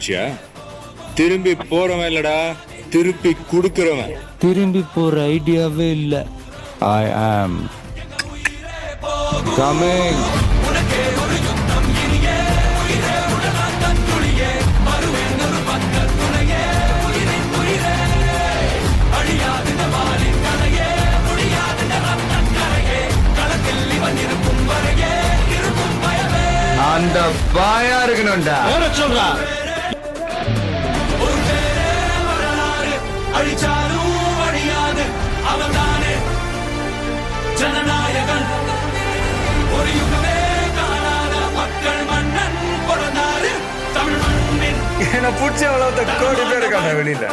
ஆரம்பிச்சியா? திரும்பி போறவன் இல்லடா, திருப்பி குடுக்கிறவன். திரும்பி போற ஐடியாவே இல்ல. ஐ ஆம் கமிங். அந்த பாயா இருக்கணும்டா. சொல்றா அழிச்சாலும் அழியாது அவன்தானே ஜனநாயகன். ஒரு யுகமே காணாத மக்கள் மன்னன் பிறந்தாரு தமிழ் மண்ணின். என்ன பிடிச்ச அவ்வளவு கோடி பேர் இருக்காங்க வெளியில.